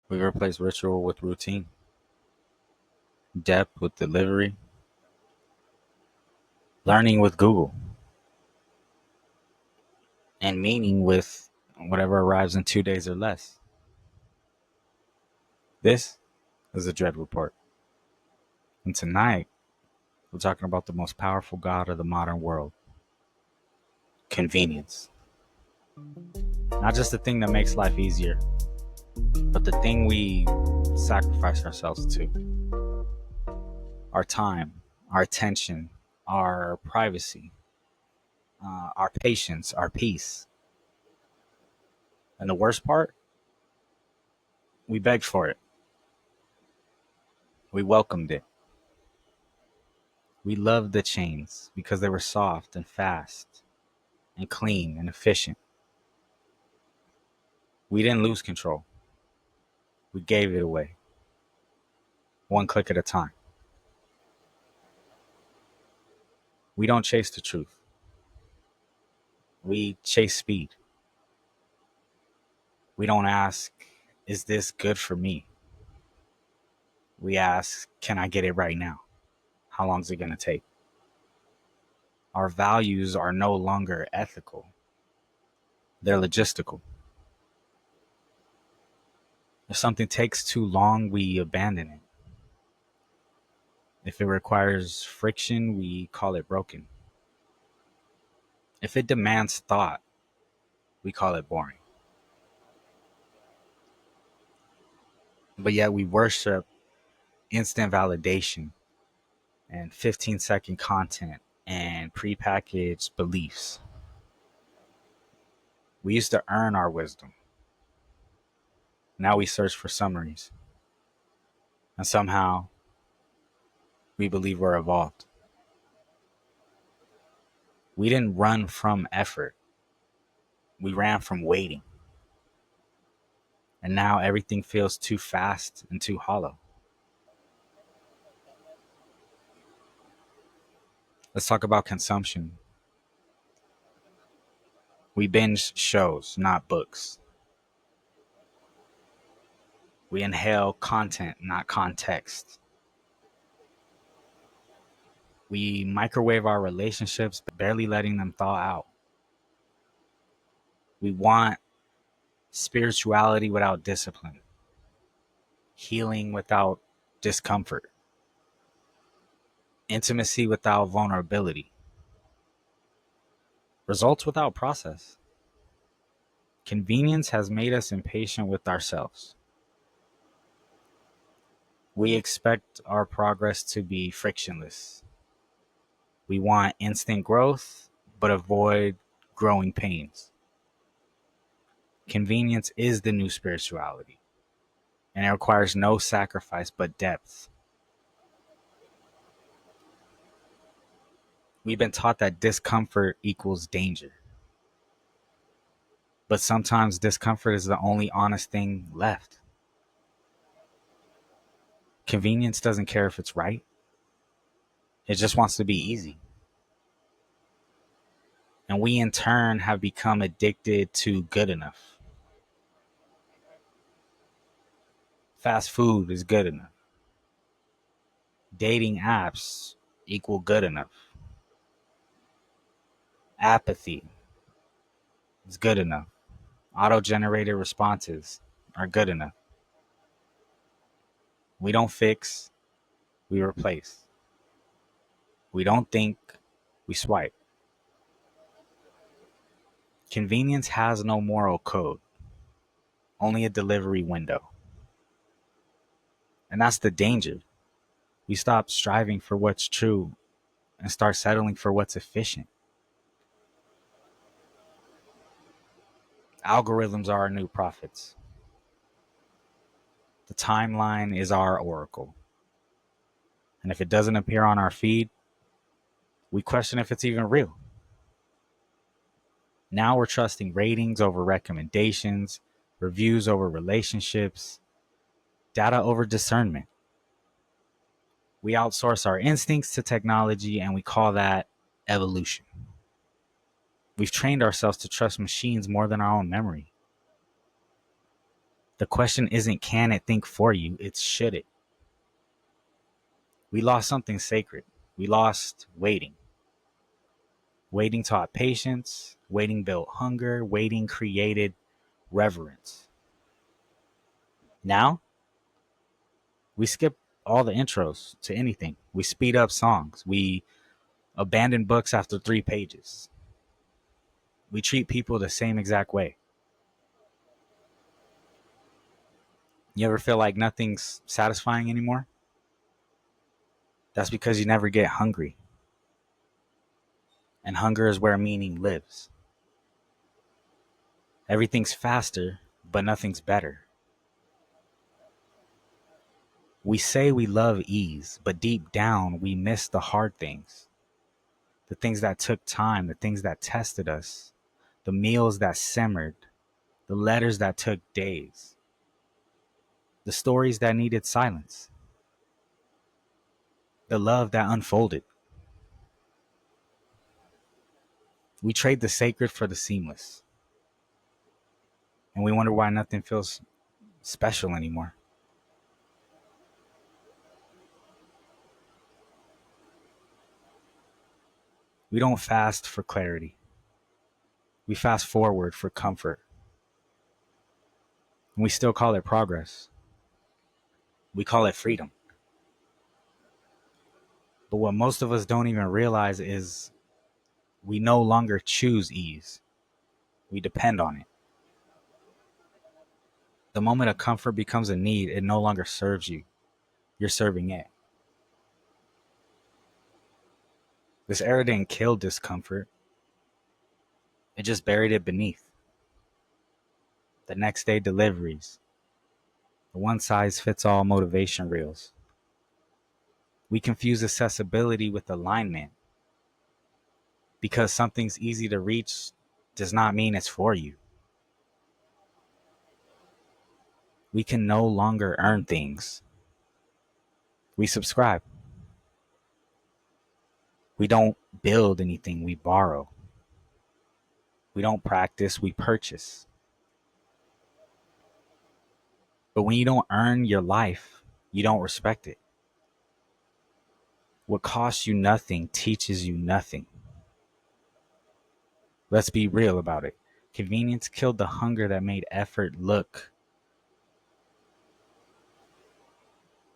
We've replaced ritual with routine, depth with delivery, learning with Google, and meaning with whatever arrives in 2 days or less. This is the Dread Report. And tonight, we're talking about the most powerful god of the modern world, convenience. Not just the thing that makes life easier, but the thing we sacrifice ourselves to. Our time, our attention, our privacy, our patience, our peace. And the worst part, we begged for it. We welcomed it. We loved the chains because they were soft and fast and clean and efficient. We didn't lose control. We gave it away, one click at a time. We don't chase the truth. We chase speed. We don't ask, is this good for me? We ask, can I get it right now? How long is it going to take? Our values are no longer ethical. They're logistical. If something takes too long, we abandon it. If it requires friction, we call it broken. If it demands thought, we call it boring. But yet we worship instant validation and 15-second content and prepackaged beliefs. We used to earn our wisdom. Now we search for summaries. And somehow we believe we're evolved. We didn't run from effort. We ran from waiting. And now everything feels too fast and too hollow. Let's talk about consumption. We binge shows, not books. We inhale content, not context. We microwave our relationships, barely letting them thaw out. We want spirituality without discipline, healing without discomfort, intimacy without vulnerability, results without process. Convenience has made us impatient with ourselves. We expect our progress to be frictionless. We want instant growth, but avoid growing pains. Convenience is the new spirituality, and it requires no sacrifice but depth. We've been taught that discomfort equals danger. But sometimes discomfort is the only honest thing left. Convenience doesn't care if it's right, it just wants to be easy. And we in turn have become addicted to good enough. Fast food is good enough. Dating apps equal good enough. Apathy is good enough. Auto-generated responses are good enough. We don't fix, we replace. We don't think, we swipe. Convenience has no moral code, only a delivery window. And that's the danger. We stop striving for what's true and start settling for what's efficient. Algorithms are our new prophets. The timeline is our oracle. And if it doesn't appear on our feed, we question if it's even real. Now we're trusting ratings over recommendations, reviews over relationships, data over discernment. We outsource our instincts to technology and we call that evolution. We've trained ourselves to trust machines more than our own memory. The question isn't can it think for you, it's should it. We lost something sacred. We lost waiting. Waiting taught patience, waiting built hunger, waiting created reverence. Now, we skip all the intros to anything. We speed up songs. We abandon books after 3 pages. We treat people the same exact way. You ever feel like nothing's satisfying anymore? That's because you never get hungry. And hunger is where meaning lives. Everything's faster, but nothing's better. We say we love ease, but deep down, we miss the hard things. The things that took time, the things that tested us, the meals that simmered, the letters that took days, the stories that needed silence, the love that unfolded. We trade the sacred for the seamless, and we wonder why nothing feels special anymore. We don't fast for clarity. We fast forward for comfort. And we still call it progress. We call it freedom. But what most of us don't even realize is we no longer choose ease. We depend on it. The moment a comfort becomes a need, it no longer serves you. You're serving it. This era didn't kill discomfort. It just buried it beneath. The next day deliveries. The one size fits all motivation reels. We confuse accessibility with alignment. Because something's easy to reach does not mean it's for you. We can no longer earn things. We subscribe. We don't build anything, we borrow. We don't practice, we purchase. But when you don't earn your life, you don't respect it. What costs you nothing teaches you nothing. Let's be real about it. Convenience killed the hunger that made effort look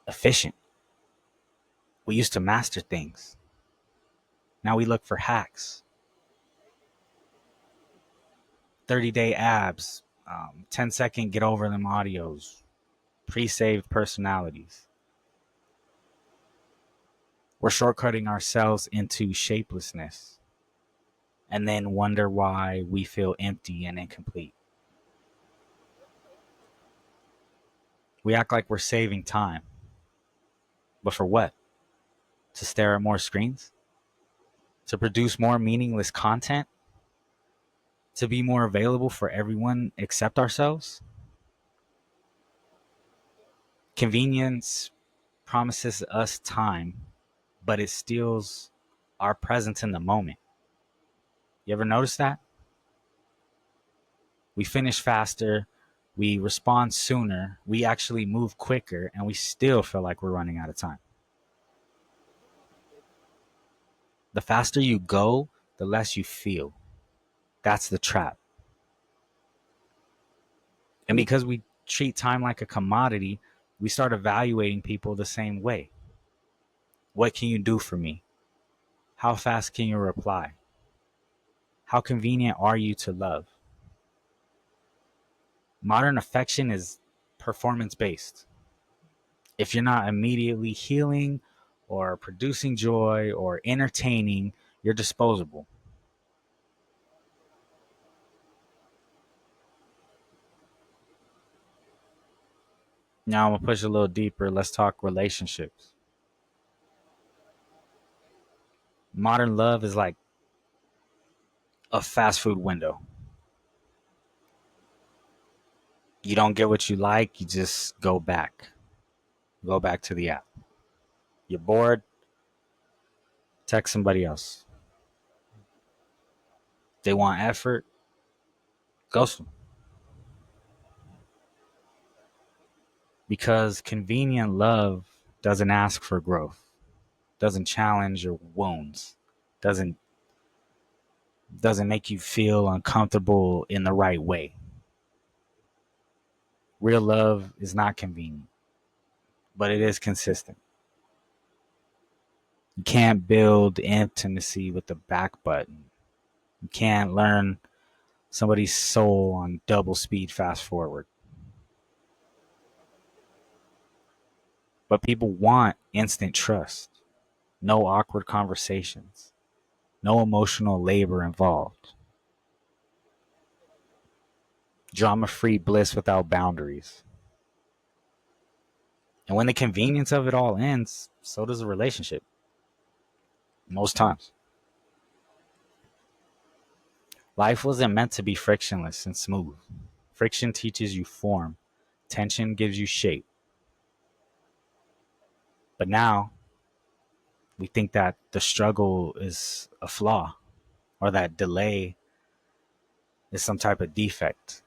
efficient. We used to master things. Now we look for hacks. 30-day abs, 10-second get over them audios, pre-saved personalities. We're shortcutting ourselves into shapelessness and then wonder why we feel empty and incomplete. We act like we're saving time. But for what? To stare at more screens? To produce more meaningless content? To be more available for everyone except ourselves? Convenience promises us time, but it steals our presence in the moment. You ever notice that? We finish faster, we respond sooner, we actually move quicker, and we still feel like we're running out of time. The faster you go, the less you feel. That's the trap. And because we treat time like a commodity, we start evaluating people the same way. What can you do for me? How fast can you reply? How convenient are you to love? Modern affection is performance based. If you're not immediately healing or producing joy or entertaining, you're disposable. Now I'm gonna push a little deeper. Let's talk relationships. Modern love is like a fast food window. You don't get what you like, you just go back. Go back to the app. You're bored, text somebody else. They want effort, ghost them. Because convenient love doesn't ask for growth, doesn't challenge your wounds, doesn't doesn't make you feel uncomfortable in the right way. Real love is not convenient, but it is consistent. You can't build intimacy with the back button. You can't learn somebody's soul on double speed fast forward. But people want instant trust, no awkward conversations, no emotional labor involved, drama free bliss without boundaries. And when the convenience of it all ends, so does the relationship. Most times. Life wasn't meant to be frictionless and smooth. Friction teaches you form, tension gives you shape. But now we think that the struggle is a flaw or that delay is some type of defect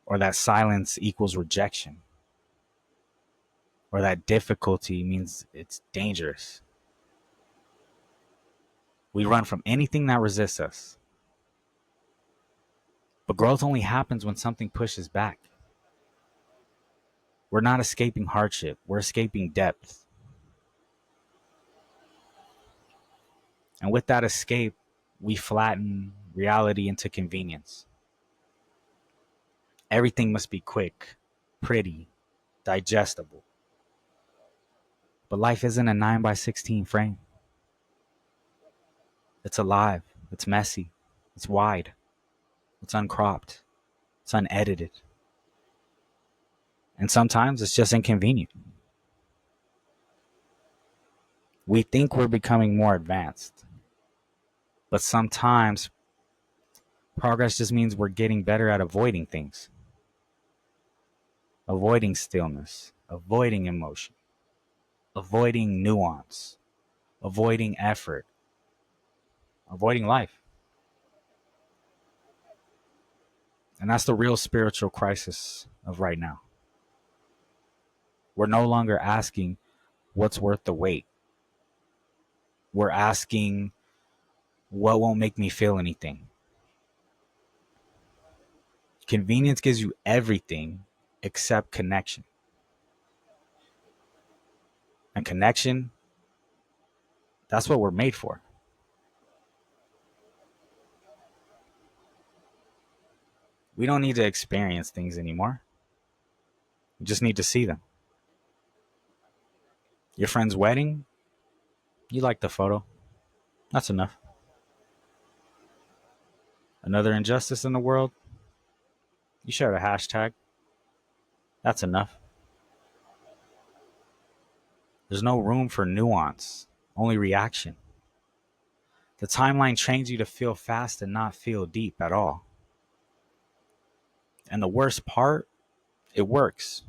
or that silence equals rejection or that difficulty means it's dangerous. We run from anything that resists us. But growth only happens when something pushes back. We're not escaping hardship, we're escaping depth. And with that escape, we flatten reality into convenience. Everything must be quick, pretty, digestible. But life isn't a 9 by 16 frame. It's alive, it's messy, it's wide, it's uncropped, it's unedited. And sometimes it's just inconvenient. We think we're becoming more advanced, but sometimes progress just means we're getting better at avoiding things, avoiding stillness, avoiding emotion, avoiding nuance, avoiding effort, avoiding life. And that's the real spiritual crisis of right now. We're no longer asking what's worth the wait. We're asking what won't make me feel anything. Convenience gives you everything except connection. And connection, that's what we're made for. We don't need to experience things anymore. We just need to see them. Your friend's wedding, you like the photo. That's enough. Another injustice in the world, you share a hashtag. That's enough. There's no room for nuance, only reaction. The timeline trains you to feel fast and not feel deep at all. And the worst part, it works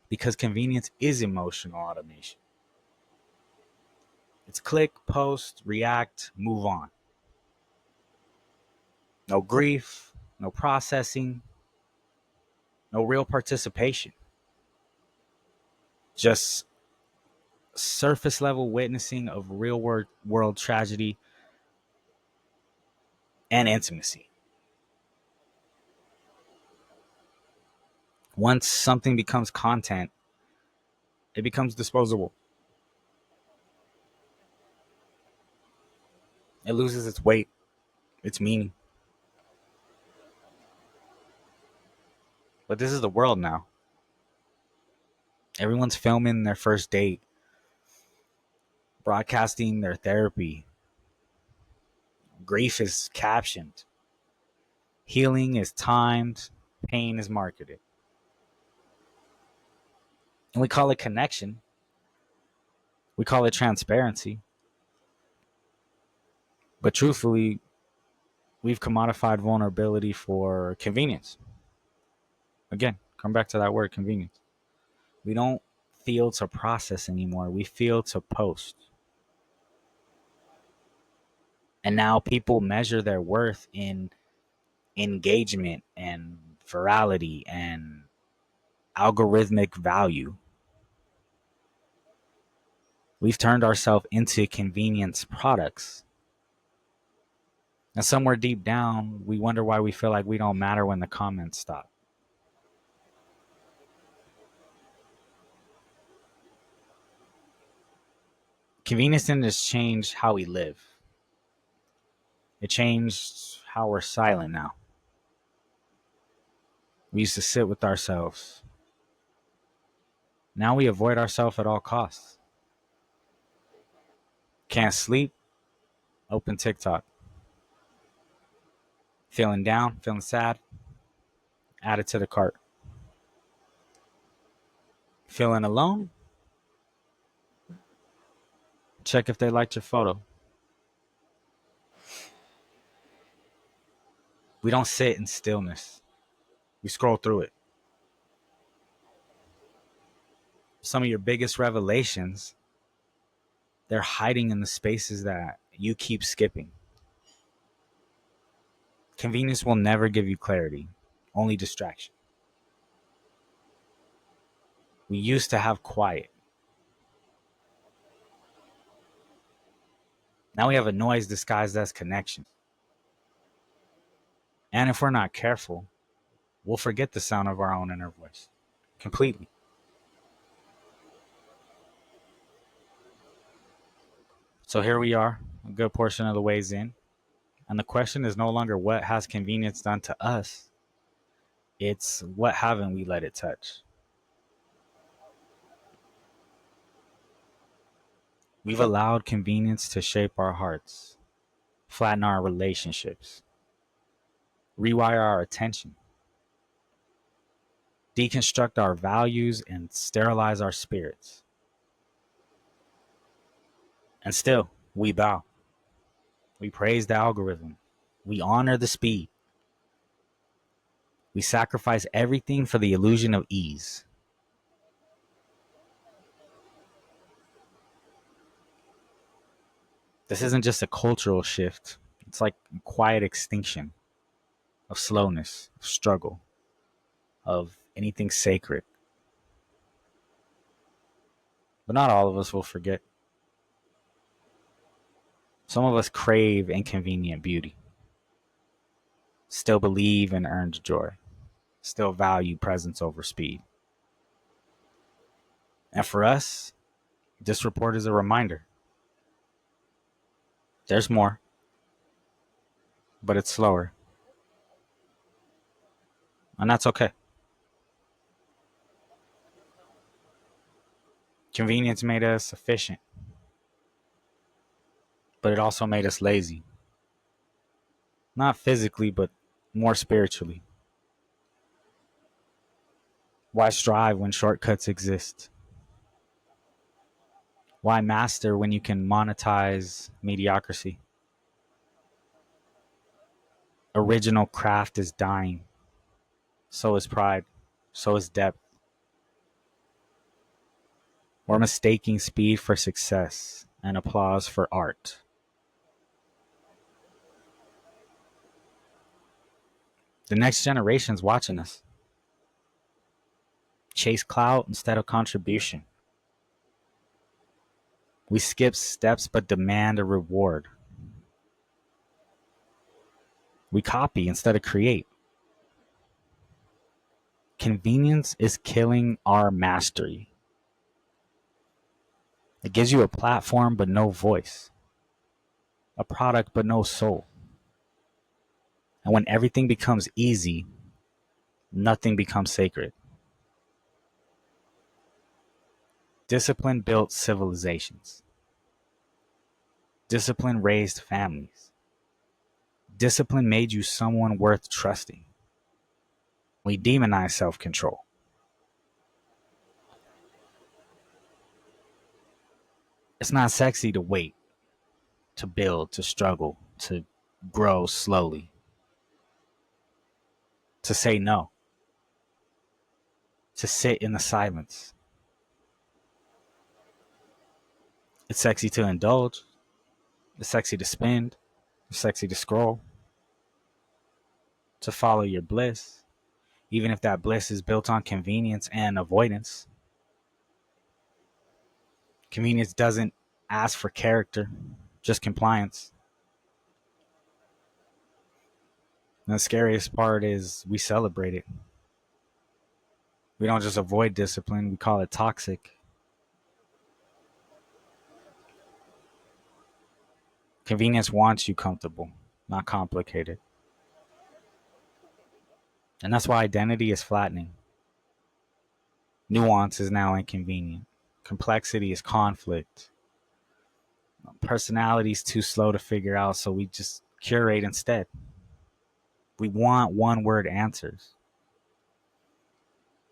because convenience is emotional automation. It's click, post, react, move on. No grief, no processing, no real participation. Just surface level witnessing of real world tragedy and intimacy. Once something becomes content, it becomes disposable. It loses its weight, its meaning. But this is the world now. Everyone's filming their first date, broadcasting their therapy. Grief is captioned. Healing is timed. Pain is marketed. And we call it connection. We call it transparency. But truthfully, we've commodified vulnerability for convenience. Again, come back to that word, convenience. We don't feel to process anymore. We feel to post. And now people measure their worth in engagement and virality and algorithmic value. We've turned ourselves into convenience products. And somewhere deep down, we wonder why we feel like we don't matter when the comments stop. Convenience didn't just change how we live, it changed how we're silent now. We used to sit with ourselves. Now we avoid ourselves at all costs. Can't sleep? Open TikTok. Feeling down, feeling sad? Add it to the cart. Feeling alone? Check if they liked your photo. We don't sit in stillness. We scroll through it. Some of your biggest revelations, they're hiding in the spaces that you keep skipping. Convenience will never give you clarity, only distraction. We used to have quiet. Now we have a noise disguised as connection. And if we're not careful, we'll forget the sound of our own inner voice completely. So here we are, a good portion of the ways in. And the question is no longer what has convenience done to us, it's what haven't we let it touch? We've allowed convenience to shape our hearts, flatten our relationships, rewire our attention, deconstruct our values, and sterilize our spirits. And still, we bow. We praise the algorithm. We honor the speed. We sacrifice everything for the illusion of ease. This isn't just a cultural shift, it's like a quiet extinction of slowness, of struggle, of anything sacred. But not all of us will forget. Some of us crave inconvenient beauty, still believe in earned joy, still value presence over speed. And for us, this report is a reminder. There's more, but it's slower. And that's okay. Convenience made us efficient, but it also made us lazy. Not physically, but more spiritually. Why strive when shortcuts exist? Why master when you can monetize mediocrity? Original craft is dying. So is pride. So is depth. We're mistaking speed for success and applause for art. The next generation's watching us. Chase clout instead of contribution. We skip steps but demand a reward. We copy instead of create. Convenience is killing our mastery. It gives you a platform but no voice, a product but no soul. And when everything becomes easy, nothing becomes sacred. Discipline built civilizations. Discipline raised families. Discipline made you someone worth trusting. We demonize self-control. It's not sexy to wait, to build, to struggle, to grow slowly, to say no, to sit in the silence. It's sexy to indulge. It's sexy to spend. It's sexy to scroll, to follow your bliss. even if that bliss is built on convenience and avoidance. Convenience doesn't ask for character, just compliance. And the scariest part is we celebrate it. We don't just avoid discipline, we call it toxic. Convenience wants you comfortable, not complicated. And that's why identity is flattening. Nuance is now inconvenient. Complexity is conflict. Personality is too slow to figure out, so we just curate instead. We want one word answers,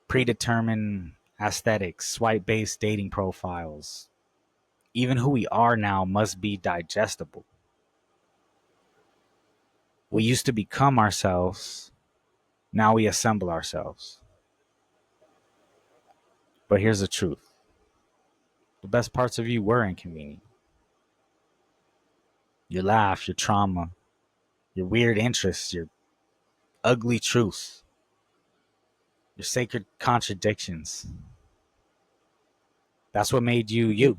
predetermined aesthetics, swipe based dating profiles. Even who we are now must be digestible. We used to become ourselves, now we assemble ourselves. But here's the truth: the best parts of you were inconvenient. Your laugh, your trauma, your weird interests, your ugly truths, your sacred contradictions. That's what made you you.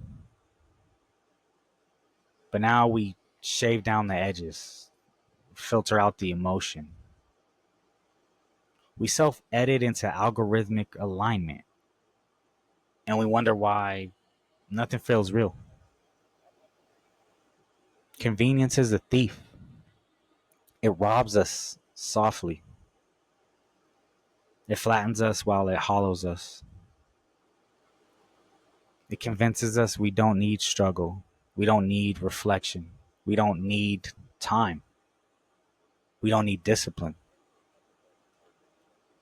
But now we shave down the edges, filter out the emotion. We self edit into algorithmic alignment, and we wonder why nothing feels real. Convenience is a thief. It robs us softly. It flattens us while it hollows us. It convinces us we don't need struggle. We don't need reflection. We don't need time. We don't need discipline.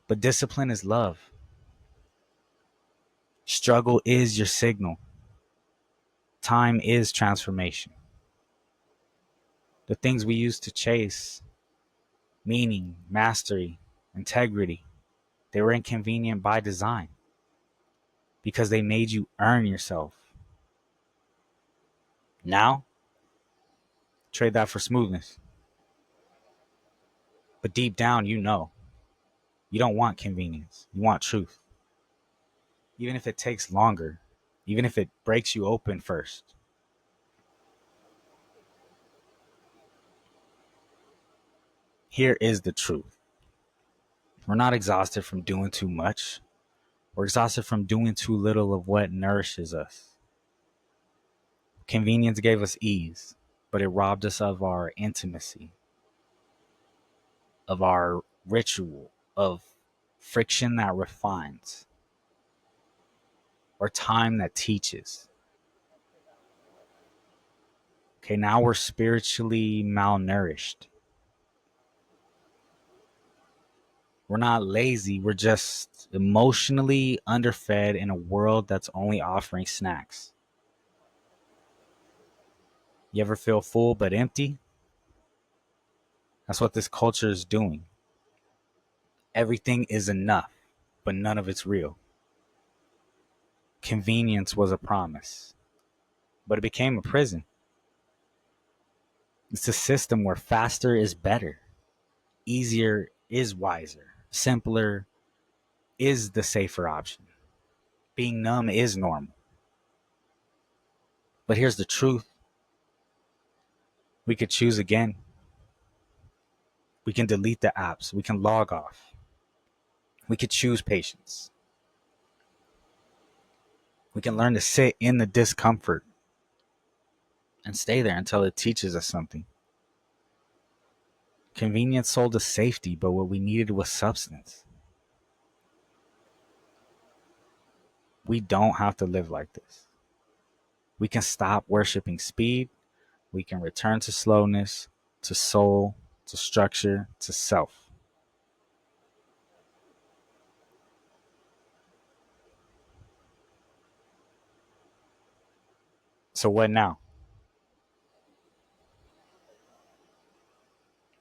But discipline is love. Struggle is your signal. Time is transformation. The things we used to chase, meaning, mastery, integrity, they were inconvenient by design because they made you earn yourself. Now, trade that for smoothness. But deep down, you know, you don't want convenience. You want truth. Even if it takes longer, even if it breaks you open first. Here is the truth: we're not exhausted from doing too much. We're exhausted from doing too little of what nourishes us. Convenience gave us ease, but it robbed us of our intimacy, of our ritual, of friction that refines, or time that teaches. Okay, now we're spiritually malnourished. We're not lazy, we're just emotionally underfed in a world that's only offering snacks. You ever feel full but empty? That's what this culture is doing. Everything is enough, but none of it's real. Convenience was a promise, but it became a prison. It's a system where faster is better, easier is wiser, simpler is the safer option. Being numb is normal. But here's the truth: we could choose again. We can delete the apps, we can log off, we could choose patience. We can learn to sit in the discomfort and stay there until it teaches us something. Convenience sold us safety, but what we needed was substance. We don't have to live like this. We can stop worshiping speed. We can return to slowness, to soul, to structure, to self. So, what now?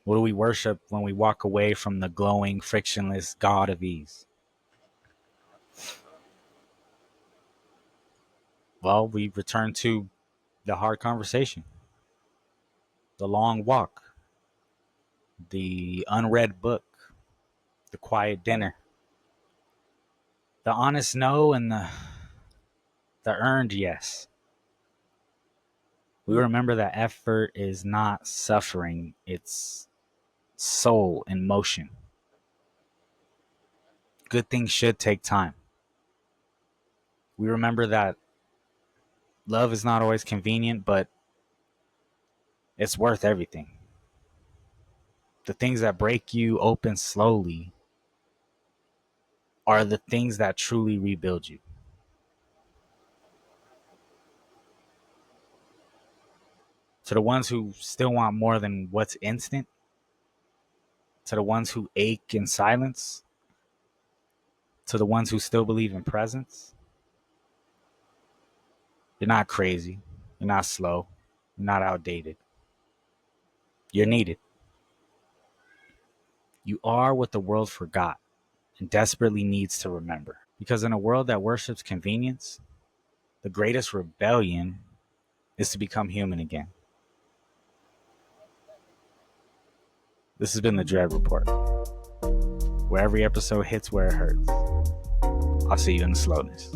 What do we worship when we walk away from the glowing, frictionless God of ease? Well, we return to the hard conversation, the long walk, the unread book, the quiet dinner. The honest no and the earned yes. We remember that effort is not suffering, it's soul in motion. Good things should take time. We remember that love is not always convenient, but it's worth everything. The things that break you open slowly are the things that truly rebuild you. To the ones who still want more than what's instant, to the ones who ache in silence, to the ones who still believe in presence, you're not crazy. You're not slow. You're not outdated. You're needed. You are what the world forgot and desperately needs to remember. Because in a world that worships convenience, the greatest rebellion is to become human again. This has been the Dreaad Report, where every episode hits where it hurts. I'll see you in the slowness.